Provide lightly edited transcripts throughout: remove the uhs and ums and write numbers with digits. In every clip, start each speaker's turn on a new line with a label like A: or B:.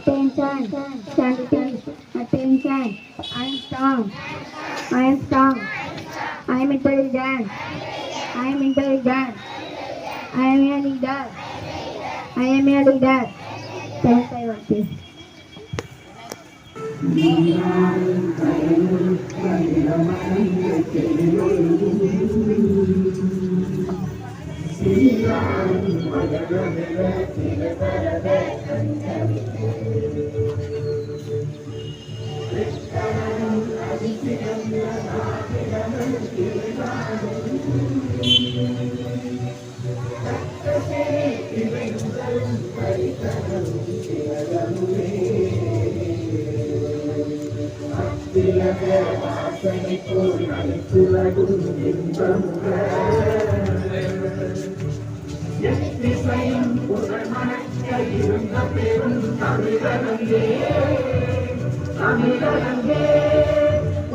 A: Attention, stand attention. I am strong. I am strong. I am intelligent. I am intelligent. I am a leader. I am a leader. Thank you.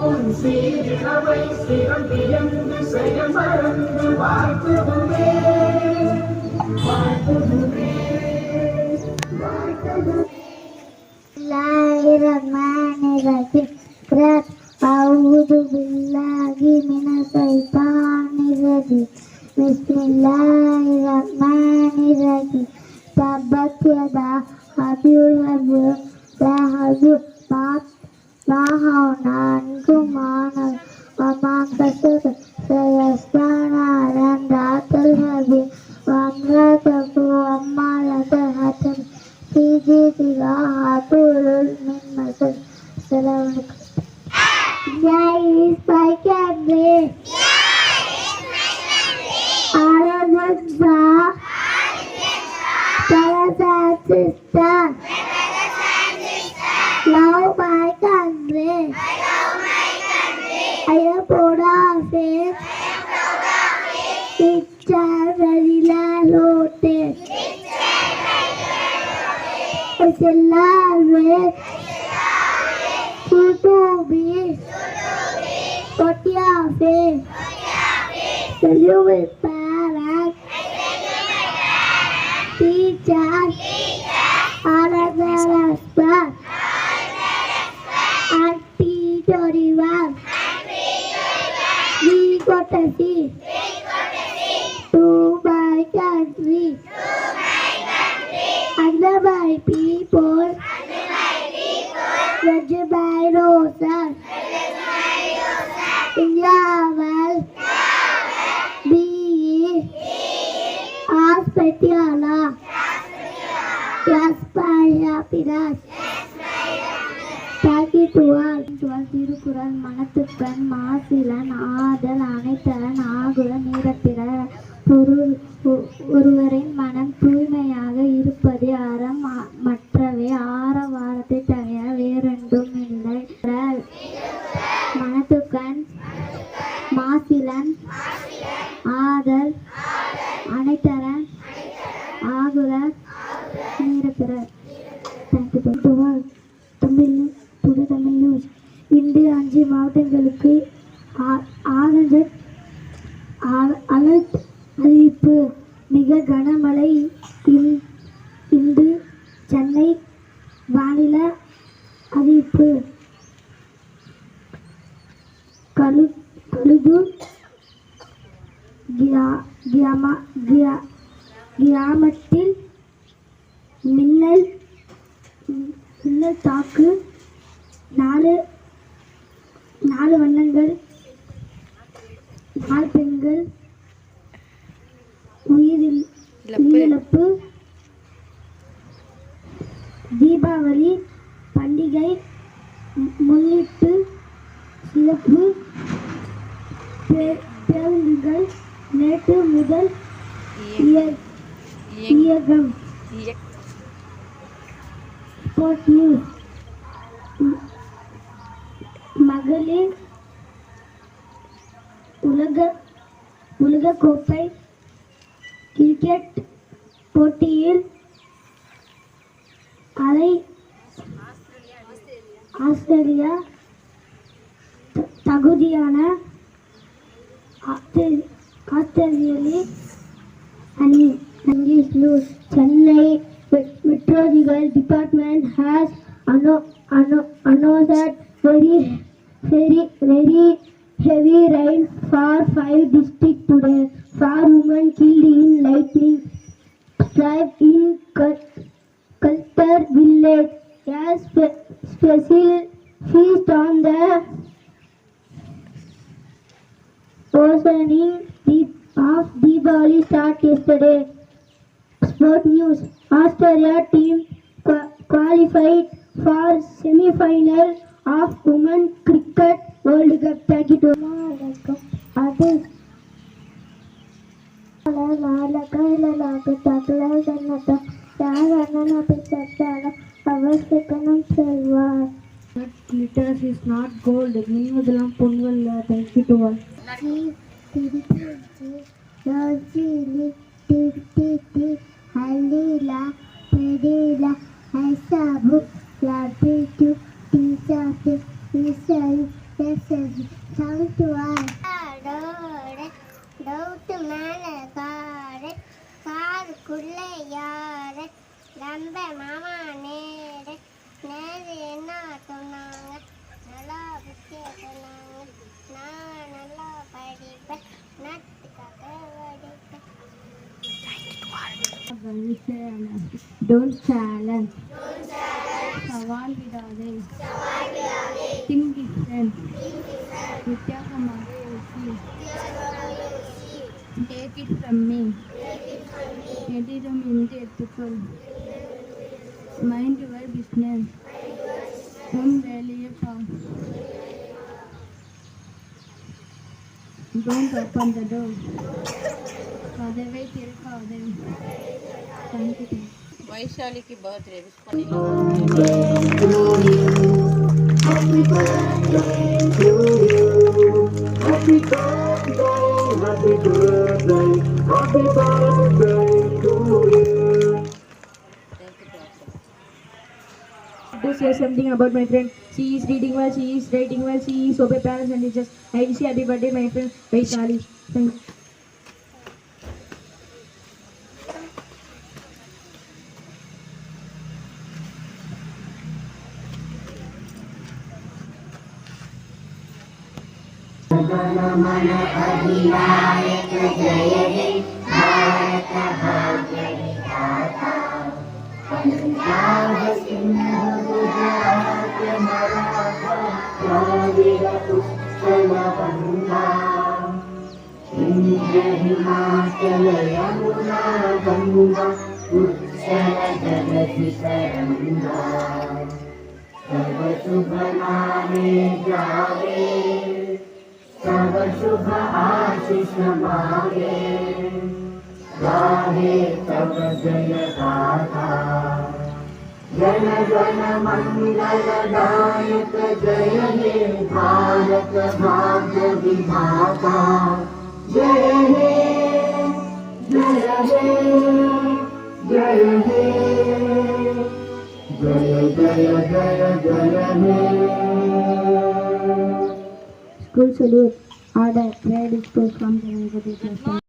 B: உன் சீரவை சிறந்தியந்து செய்ய மறந்து வாழ்த்துதுமே வாழ்த்துதுமே
A: Bismillahirrahmanirrahim. A'udzu billahi minasyaitonir rajim. Bismillahirrahmanirrahim. Tabbat yada Abil Lahab ma haunankum manal wa ma kasab sayasana dan datal habib wa amrataku amalatul hatam Fiji tiga hatul min masal. Assalamualaikum. Jai is my country. Aradhansa. Brothers and sisters. Love my country. I am proud of it. It's a very loaded. It's a love to be what you say. Salute with parents, teachers, all other respect, auntie Dorival. We got to see to my country and my people. Judged by roses, Yavel, be Aspetiala, yes, by happiness. Thank you to all. Thirukkural மனத்துக்கண் மாசிலன் ஆதல் அனைத்தலன் ஆகுல நீரப்பிற பொருள் ஒருவரின் மனம் தூய்மையாக இருப்பது அறம் மற்றவை ஆரவாரத்தை தவிர வேறொன்றும் இல்லை. மனத்துக்கண் மாசிலன் ஆதல் அனைத்தலன் ஆகுல நீரப்பிற. புது தமிழ் நியூஸ். இன்று 5 மாவட்டங்களுக்கு அலர்ட் அறிவிப்பு. மிக கனமழை. இன்று சென்னை வானிலை அறிவிப்பு. கழுதூர் கிராமத்தில் மின்னல் தாக்கு. 4 வண்ணங்கள். 4 பெண்கள் உயிரிழப்பு. தீபாவளி பண்டிகை முன்னிட்டு சிறப்பு பேருந்துகள் நேற்று முதல் இயக்கம். Sport news. மகளிர் உலகக்கோப்பை கிரிக்கெட் போட்டியில் ஆஸ்திரேலியா தகுதியான ஆஸ்திரேலிய அணி. Chennai Meteorological department has announced very heavy rain for 5 districts today. 4 women killed in lightning strike in Culter village. A special feast on the opening of Diwali start yesterday. Sport news: Australia team qualified for semi-final of Women Cricket World Cup. Thank you. Adi That glitters is not gold. நீங்கதெல்லாம் பொங்கல்ல. Thank you to all. Rosili, Titi, Halila, Pedila, Hasabu, Lapitu, Tisati, Isai, Tessi, Sound to us. Doubt மேல car காருக்குள்ள யாரு நம்ப மாமா நேரு நேரு என்ன சொன்னாங்க நல்லா புத்திய சொன்னாங்க நான் நல்லா படிப்பேன் நாட்டுக்காக படிப்பேன் Don't challenge. சவால் விடாதே. Think different. வித்தியாசமாக யோசி. Take it from me. எதிரமின்றி எடுத்துக்கொள். Mind your business. உன் வேலையை பார். Don't open the door. கதவை திறக்காதே. Thank you.
C: வைஷாலிக்கு பர்த்டே விஷ் பண்ணிடலாம்.
B: Happy birthday to you. Happy birthday, happy birthday, happy birthday to you.
A: To say something about my friend. She is reading well, she is writing well, she is obey parents and teachers. I wish you happy birthday, my friend Vaishali. Thank you.
B: मन अधिनायक जय हे भारत भाग्य विधाता पंजाब सिंध गुजरात मराठा द्रविड़ उत्कल गंगा विंध्य हिमाचल यमुना गंगा उच्चल जगति तरंगा सब शुभ माने जावे सब शुभ आशीष मांगे गाहे तब जय गाथा जन गण मंगल दायक जय हे भारत भाग्य विधाता जय हे जय हे जय हे जय जय जय जय हे
A: School salute. Order. Prayer disposed from the